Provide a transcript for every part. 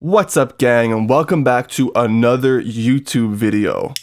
What's up, gang, and welcome back to another YouTube video.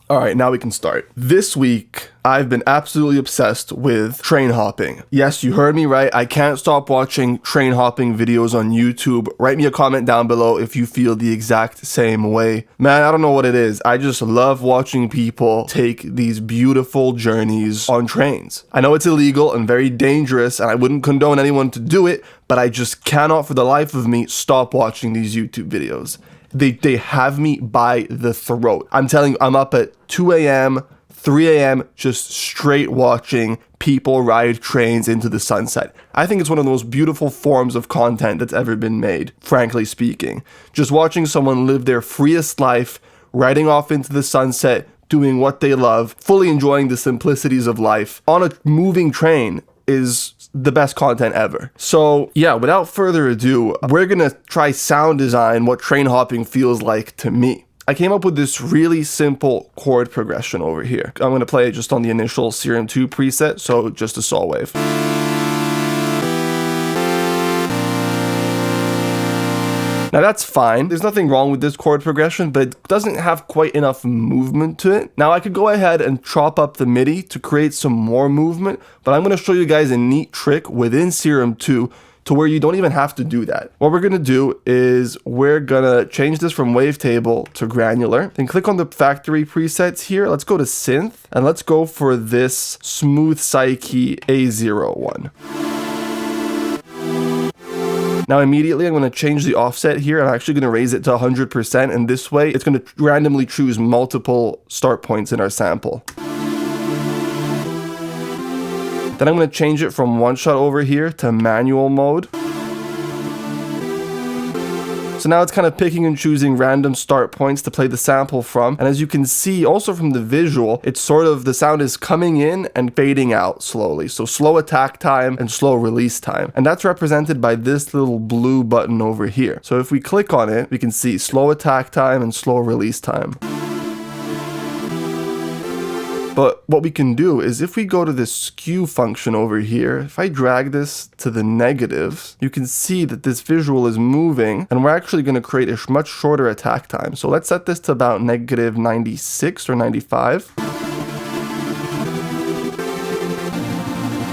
Alright, now we can start. This week, I've been absolutely obsessed with train hopping. Yes, you heard me right. I can't stop watching train hopping videos on YouTube. Write me a comment down below if you feel the exact same way. Man, I don't know what it is. I just love watching people take these beautiful journeys on trains. I know it's illegal and very dangerous, and I wouldn't condone anyone to do it, but I just cannot for the life of me stop watching these YouTube videos. They have me by the throat. I'm telling you, I'm up at 2 a.m., 3 a.m., just straight watching people ride trains into the sunset. I think it's one of the most beautiful forms of content that's ever been made, frankly speaking. Just watching someone live their freest life, riding off into the sunset, doing what they love, fully enjoying the simplicities of life on a moving train is the best content ever. So yeah, without further ado, we're gonna try sound design what train hopping feels like to me. I came up with this really simple chord progression over here. I'm gonna play it just on the initial Serum 2 preset, so just a saw wave. Now that's fine, there's nothing wrong with this chord progression, but it doesn't have quite enough movement to it. Now I could go ahead and chop up the MIDI to create some more movement, but I'm going to show you guys a neat trick within Serum 2 to where you don't even have to do that. What we're going to do is we're going to change this from wavetable to granular. Then click on the factory presets here. Let's go to synth and let's go for this Smooth Psyche A01. Now immediately I'm going to change the offset here. I'm actually going to raise it to 100%, and this way it's going to randomly choose multiple start points in our sample. Then I'm going to change it from one shot over here to manual mode. So now it's kind of picking and choosing random start points to play the sample from. And as you can see also from the visual, it's sort of the sound is coming in and fading out slowly. So slow attack time and slow release time. And that's represented by this little blue button over here. So if we click on it, we can see slow attack time and slow release time. But what we can do is if we go to this skew function over here, if I drag this to the negatives, you can see that this visual is moving, and we're actually going to create a much shorter attack time. So let's set this to about negative 96 or 95.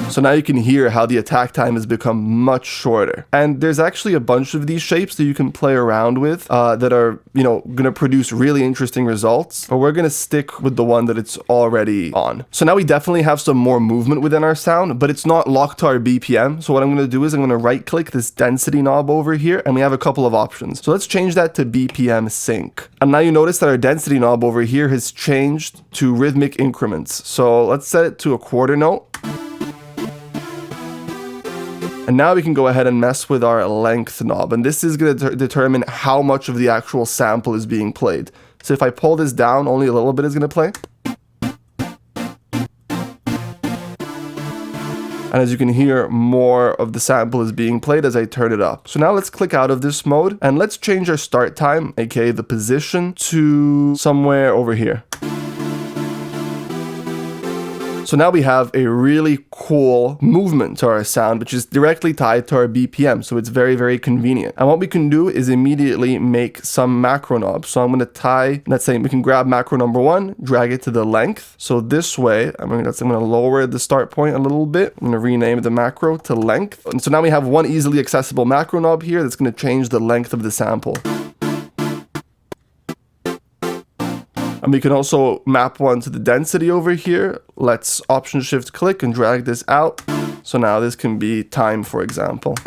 So now you can hear how the attack time has become much shorter. And there's actually a bunch of these shapes that you can play around with that are, going to produce really interesting results. But we're going to stick with the one that it's already on. So now we definitely have some more movement within our sound, but it's not locked to our BPM. So what I'm going to do is I'm going to right click this density knob over here, and we have a couple of options. So let's change that to BPM sync. And now you notice that our density knob over here has changed to rhythmic increments. So let's set it to a quarter note. And now we can go ahead and mess with our length knob, and this is going to determine how much of the actual sample is being played. So if I pull this down, only a little bit is going to play. And as you can hear, more of the sample is being played as I turn it up. So now let's click out of this mode and let's change our start time, aka the position, to somewhere over here. So now we have a really cool movement to our sound, which is directly tied to our BPM. So it's very, very convenient. And what we can do is immediately make some macro knobs. So I'm going to tie, let's say we can grab macro number 1, drag it to the length. So this way, I'm going to lower the start point a little bit. I'm going to rename the macro to length. And so now we have one easily accessible macro knob here that's going to change the length of the sample. And we can also map one to the density over here. Let's Option Shift click and drag this out. So now this can be time, for example.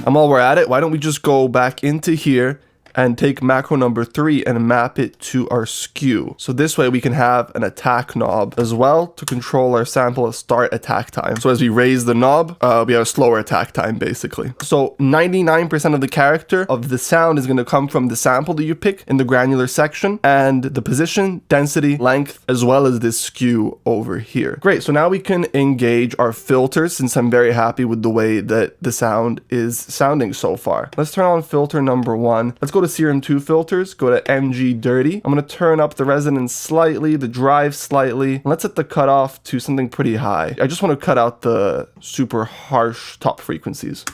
And while we're at it, why don't we just go back into here and take macro number 3 and map it to our skew. So this way we can have an attack knob as well to control our sample start attack time. So as we raise the knob, we have a slower attack time basically. So 99% of the character of the sound is going to come from the sample that you pick in the granular section, and the position, density, length, as well as this skew over here. Great, so now we can engage our filters since I'm very happy with the way that the sound is sounding so far. Let's turn on filter number 1. Let's go to Serum 2 filters, go to MG Dirty. I'm going to turn up the resonance slightly, the drive slightly. Let's set the cutoff to something pretty high. I just want to cut out the super harsh top frequencies.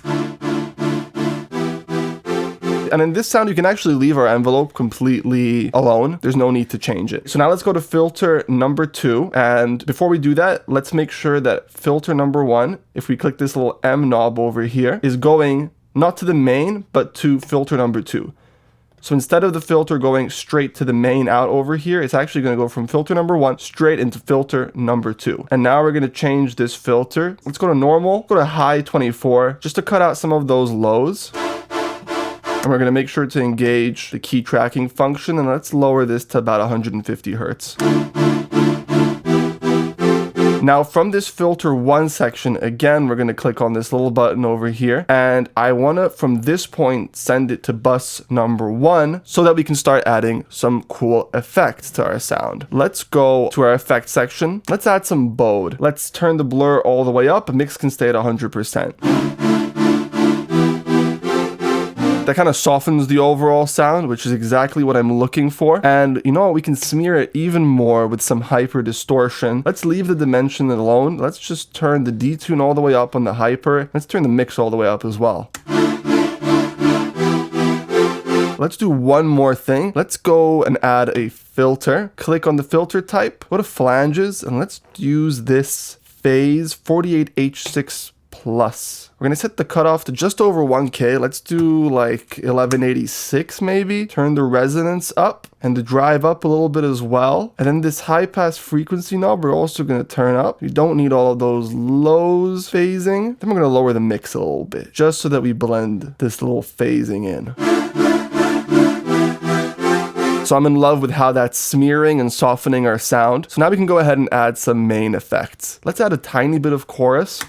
And in this sound, you can actually leave our envelope completely alone. There's no need to change it. So now let's go to filter number 2. And before we do that, let's make sure that filter number 1, if we click this little M knob over here, is going not to the main, but to filter number 2. So instead of the filter going straight to the main out over here, it's actually going to go from filter number 1 straight into filter number 2. And now we're going to change this filter. Let's go to normal, go to high 24, just to cut out some of those lows. And we're going to make sure to engage the key tracking function, and let's lower this to about 150 Hertz. Now from this filter 1 section, again, we're going to click on this little button over here, and I want to, from this point, send it to bus number 1 so that we can start adding some cool effects to our sound. Let's go to our effects section. Let's add some bode. Let's turn the blur all the way up. Mix can stay at 100%. That kind of softens the overall sound, which is exactly what I'm looking for. And you know what? We can smear it even more with some hyper distortion. Let's leave the dimension alone. Let's just turn the detune all the way up on the hyper. Let's turn the mix all the way up as well. Let's do one more thing. Let's go and add a filter. Click on the filter type, go to flanges, and let's use this phase 48H6 plus. We're going to set the cutoff to just over 1K. Let's do like 1186 maybe. Turn the resonance up and the drive up a little bit as well. And then this high pass frequency knob, we're also going to turn up. You don't need all of those lows phasing. Then we're going to lower the mix a little bit just so that we blend this little phasing in. So I'm in love with how that's smearing and softening our sound. So now we can go ahead and add some main effects. Let's add a tiny bit of chorus.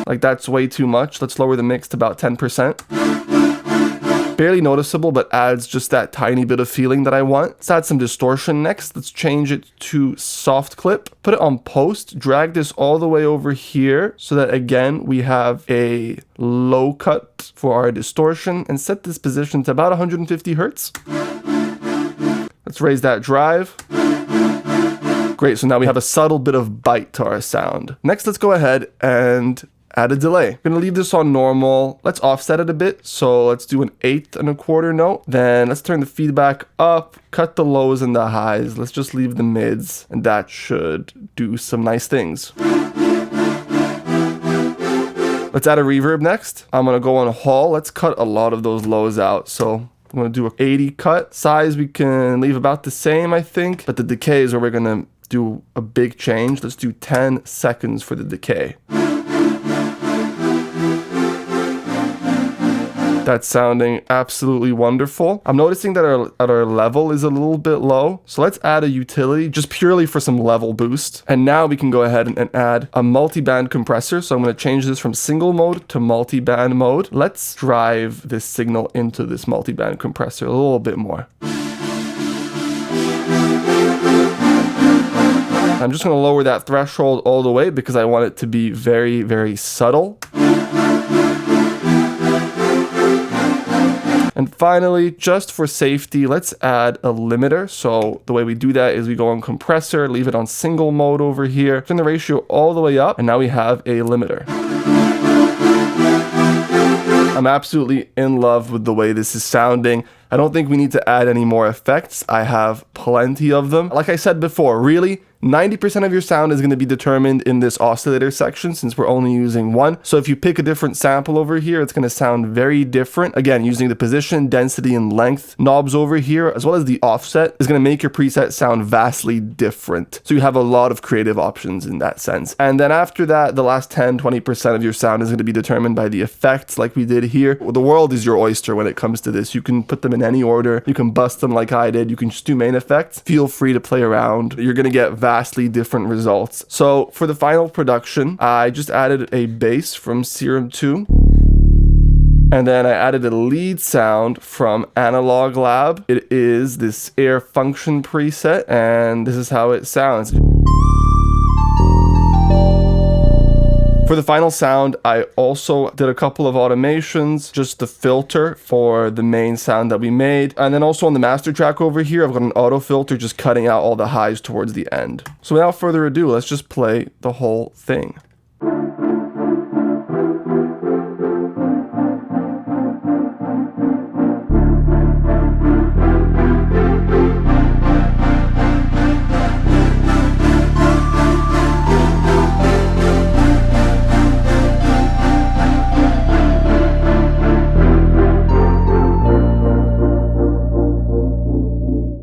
Like that's way too much. Let's lower the mix to about 10%. Barely noticeable, but adds just that tiny bit of feeling that I want. Let's add some distortion next. Let's change it to soft clip. Put it on post. Drag this all the way over here so that again we have a low cut for our distortion, and set this position to about 150 Hertz. Let's raise that drive. Great, so now we have a subtle bit of bite to our sound. Next, let's go ahead and add a delay. I'm gonna leave this on normal. Let's offset it a bit. So let's do an 1/8 1/4 note. Then let's turn the feedback up, cut the lows and the highs. Let's just leave the mids, and that should do some nice things. Let's add a reverb next. I'm gonna go on hall. Let's cut a lot of those lows out. So I'm gonna do an 80 cut. Size we can leave about the same, I think, but the decay is where we're gonna do a big change. Let's do 10 seconds for the decay. That's sounding absolutely wonderful. I'm noticing that our level is a little bit low. So let's add a utility just purely for some level boost. And now we can go ahead and add a multi-band compressor. So I'm going to change this from single mode to multi-band mode. Let's drive this signal into this multi-band compressor a little bit more. I'm just going to lower that threshold all the way because I want it to be very, very subtle. And finally, just for safety, let's add a limiter. So the way we do that is we go on compressor, leave it on single mode over here, turn the ratio all the way up, and now we have a limiter. I'm absolutely in love with the way this is sounding. I don't think we need to add any more effects. I have plenty of them. Like I said before, really, 90% of your sound is going to be determined in this oscillator section since we're only using one. So if you pick a different sample over here, it's going to sound very different. Again, using the position, density, and length knobs over here, as well as the offset, is going to make your preset sound vastly different. So you have a lot of creative options in that sense. And then after that, the last 10-20% of your sound is going to be determined by the effects like we did here. The world is your oyster when it comes to this. You can put them in any order. You can bust them like I did. You can just do main effects. Feel free to play around. You're going to get vastly different results. So for the final production, I just added a bass from Serum 2. And then I added a lead sound from Analog Lab. It is this air function preset, and this is how it sounds. For For the final sound, I also did a couple of automations, just the filter for the main sound that we made. And then also on the master track over here, I've got an auto filter just cutting out all the highs towards the end. So without further ado, let's just play the whole thing.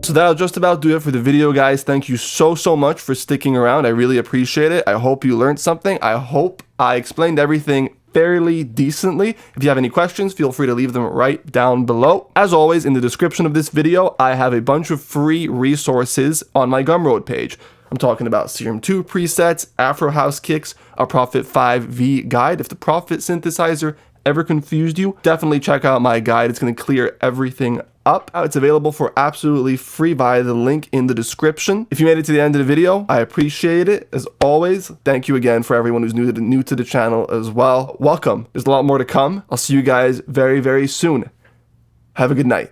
So that'll just about do it for the video, guys. Thank you so much for sticking around. I really appreciate it. I hope you learned something. I hope I explained everything fairly decently. If you have any questions, feel free to leave them right down below. As always, in the description of this video, I have a bunch of free resources on my Gumroad page. I'm talking about Serum 2 presets, Afro House kicks, a Prophet 5V guide. If the Prophet synthesizer ever confused you, definitely check out my guide. It's going to clear everything up. It's available for absolutely free via the link in the description. If you made it to the end of the video, I appreciate it. As always, thank you again for everyone who's new to the channel as well. Welcome. There's a lot more to come. I'll see you guys very soon. Have a good night.